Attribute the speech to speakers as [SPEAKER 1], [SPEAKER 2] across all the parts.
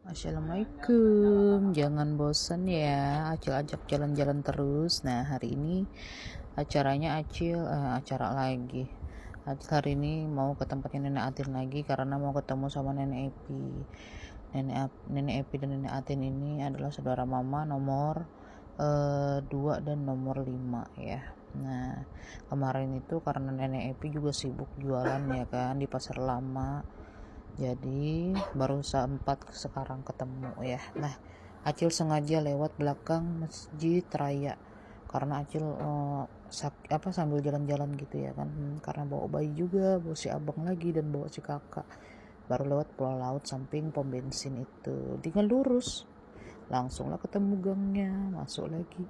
[SPEAKER 1] Assalamualaikum, jangan bosan ya, Acil ajak jalan-jalan terus. Nah, hari ini acaranya acara lagi. Acil hari ini mau ke tempatnya Nenek Atin lagi karena mau ketemu sama Nenek Epi. Nenek Epi dan Nenek Atin ini adalah saudara mama nomor 2 dan nomor 5 ya. Nah, kemarin itu karena Nenek Epi juga sibuk jualan ya kan di pasar lama, jadi baru sempat sekarang ketemu ya. Nah, Acil sengaja lewat belakang masjid raya karena Acil sambil jalan-jalan gitu ya kan, karena bawa bayi juga, bawa si abang lagi dan bawa si kakak. Baru lewat pulau laut samping pom bensin itu, tinggal lurus langsunglah ketemu gangnya, masuk lagi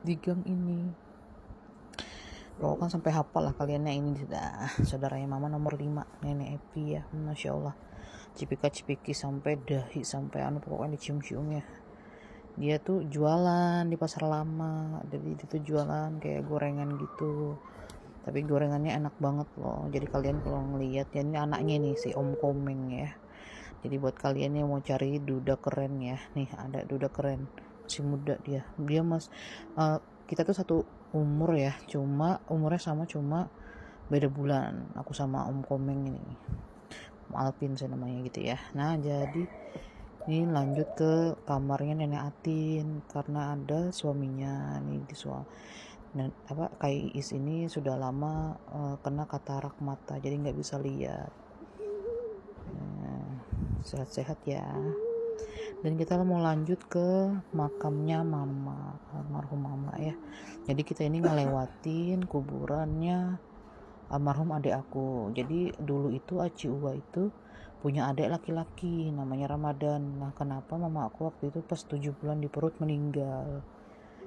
[SPEAKER 1] di gang ini. Pokoknya sampai hafal lah kaliannya, ini saudaranya mama nomor 5, Nenek Epi ya. Masya Allah, cipika-cipiki sampai dahi, sampai pokoknya dicium-cium ya. Dia tuh jualan di pasar lama, jadi dia tuh jualan kayak gorengan gitu, tapi gorengannya enak banget loh. Jadi kalian kalau ngeliat ya, ini anaknya nih si Om Komeng ya. Jadi buat kalian yang mau cari duda keren ya, nih ada duda keren, masih muda dia kita tuh satu umur ya, cuma umurnya sama, cuma beda bulan aku sama Om Komeng ini, Alvin saya namanya gitu ya. Nah, jadi ini lanjut ke kamarnya Nenek Atin karena ada suaminya nih Kak Iis ini sudah lama kena katarak mata, jadi nggak bisa lihat. Sehat-sehat ya. Dan kita mau lanjut ke makamnya mama, almarhum mama ya. Jadi kita ini ngelewatin kuburannya almarhum adik aku. Jadi dulu itu Aci Uwa itu punya adik laki-laki namanya Ramadan. Nah, kenapa mama aku waktu itu pas 7 bulan di perut meninggal?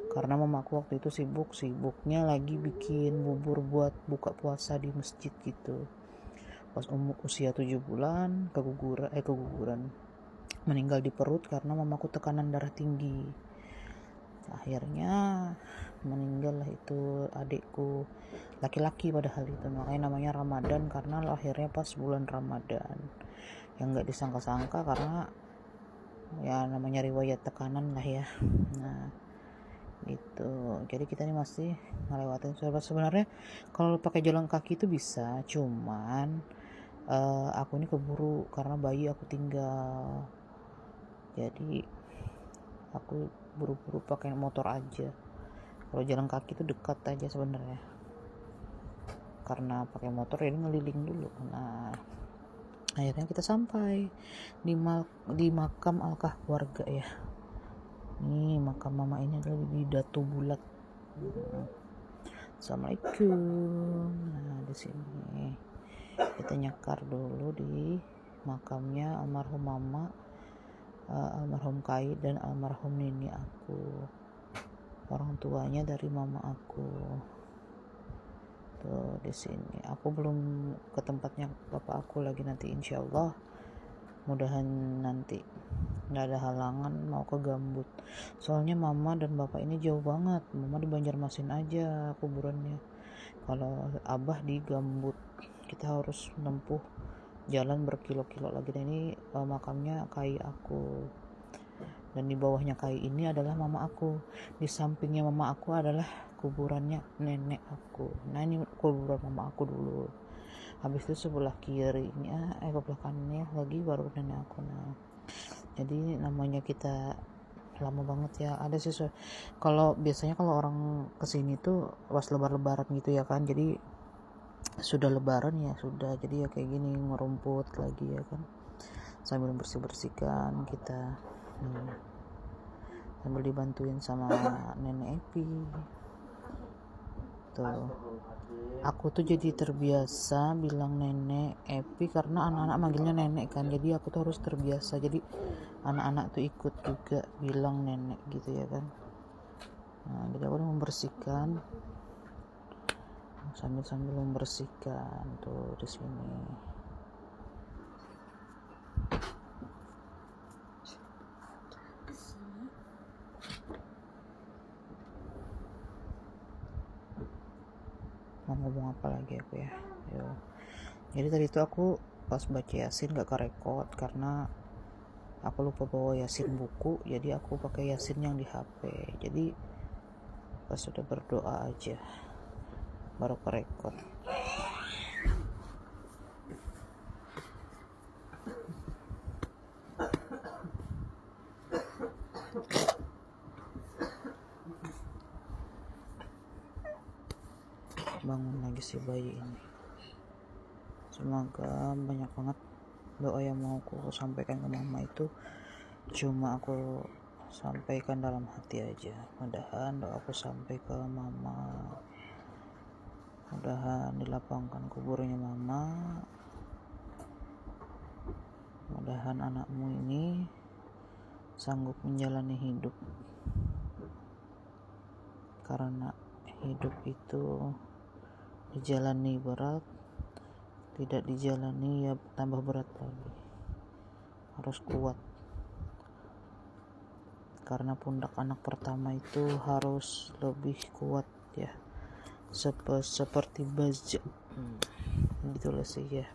[SPEAKER 1] Karena mama aku waktu itu sibuknya lagi bikin bubur buat buka puasa di masjid gitu. Pas usia 7 bulan keguguran meninggal di perut karena mamaku tekanan darah tinggi. Akhirnya meninggal lah itu adikku, laki-laki padahal itu, makanya namanya Ramadan karena lahirnya pas bulan Ramadan. Yang nggak disangka-sangka karena ya namanya riwayat tekanan lah ya. Nah gitu, jadi kita ini masih ngelewatin. Sebenarnya kalau pakai jalan kaki itu bisa, cuman aku ini keburu karena bayi aku tinggal, jadi aku buru-buru pakai motor aja. Kalau jalan kaki itu dekat aja sebenarnya, karena pakai motor jadi ngeliling dulu. Nah, akhirnya kita sampai di makam alkah keluarga ya. Nih makam mama ini adalah di Datu Bulat. Assalamualaikum. Nah, di sini kita nyakar dulu di makamnya almarhum mama, almarhum Kai dan almarhum nini aku, orang tuanya dari mama aku. Tuh di sini. Aku belum ke tempatnya bapak aku lagi, nanti insyaallah mudahan nanti nggak ada halangan mau ke Gambut. Soalnya mama dan bapak ini jauh banget. Mama di Banjarmasin aja kuburannya. Kalau abah di Gambut, kita harus menempuh jalan berkilo-kilo lagi. Dan ini makamnya Kai aku, dan di bawahnya Kai ini adalah mama aku, di sampingnya mama aku adalah kuburannya nenek aku. Nah, ini kuburan mama aku dulu, habis itu sebelah kirinya sebelah kanannya lagi baru nenek aku. Nah, jadi namanya kita lama banget ya. Ada sih kalau biasanya kalau orang kesini tuh pas lebaran gitu ya kan, jadi sudah lebaran ya sudah, jadi ya kayak gini ngerumput lagi ya kan, sambil bersihkan kita sambil dibantuin sama nenek Epi tuh. Aku tuh jadi terbiasa bilang nenek Epi karena anak-anak manggilnya nenek kan, jadi aku tuh harus terbiasa, jadi anak-anak tuh ikut juga bilang nenek gitu ya kan. Nah, jadi aku membersihkan sambil membersihkan tuh di sini. Mau ngomong apa lagi aku ya. Jadi tadi itu aku pas baca Yasin gak kerekod karena aku lupa bawa Yasin buku, jadi aku pakai Yasin yang di HP. Jadi pas sudah berdoa aja baru ke record. Bangun lagi si bayi ini. Semoga banyak banget doa yang mau aku sampaikan ke mama itu cuma aku sampaikan dalam hati aja. Mudahan doa aku sampai ke mama, mudahan dilapangkan kuburnya mama, mudahan anakmu ini sanggup menjalani hidup, karena hidup itu dijalani berat, tidak dijalani ya tambah berat lagi. Harus kuat, karena pundak anak pertama itu harus lebih kuat ya, seperti baja gitulah sih ya.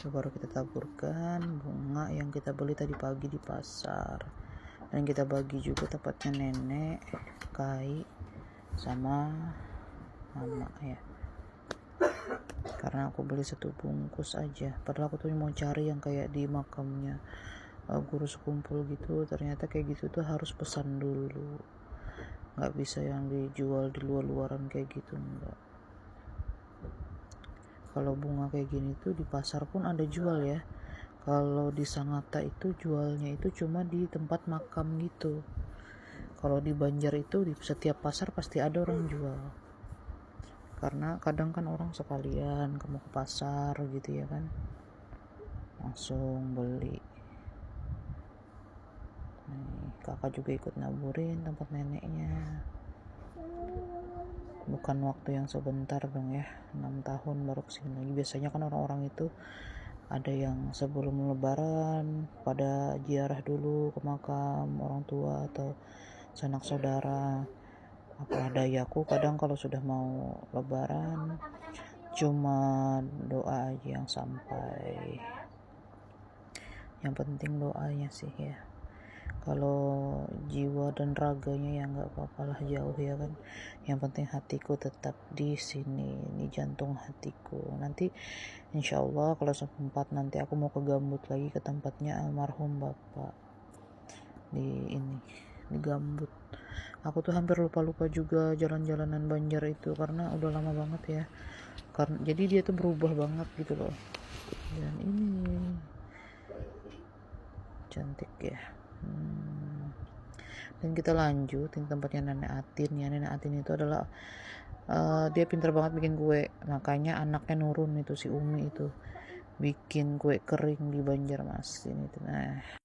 [SPEAKER 1] Baru kita taburkan bunga yang kita beli tadi pagi di pasar, dan kita bagi juga tempatnya nenek, Kai, sama mama ya, karena aku beli 1 bungkus aja. Padahal aku tuh mau cari yang kayak di makamnya guru sekumpul gitu, ternyata kayak gitu tuh harus pesan dulu, nggak bisa yang dijual di luar-luaran kayak gitu, enggak. Kalau bunga kayak gini tuh di pasar pun ada jual ya. Kalau di Sangatta itu jualnya itu cuma di tempat makam gitu. Kalau di Banjar itu di setiap pasar pasti ada orang jual. Karena kadang kan orang sekalian kamu ke pasar gitu ya kan, langsung beli. Nih, kakak juga ikut naburin tempat neneknya. Bukan waktu yang sebentar dong ya, 6 tahun baru kesini lagi. Biasanya kan orang-orang itu ada yang sebelum lebaran pada ziarah dulu ke makam orang tua atau sanak saudara. Apa dayaku kadang kalau sudah mau lebaran cuma doa aja yang sampai. Yang penting doanya sih ya. Kalau jiwa dan raganya ya nggak apa-apa lah jauh ya kan. Yang penting hatiku tetap di sini, ini jantung hatiku. Nanti insya Allah kalau sempat nanti aku mau ke Gambut lagi, ke tempatnya almarhum bapak di Gambut. Aku tuh hampir lupa juga jalan-jalanan Banjar itu karena udah lama banget ya. Karena jadi dia tuh berubah banget gitu loh. Dan ini cantik ya. Dan kita lanjut di tempatnya Nenek Atin ya. Nenek Atin itu adalah dia pintar banget bikin kue, makanya anaknya nurun itu si Umi itu bikin kue kering di Banjarmasin itu. Nah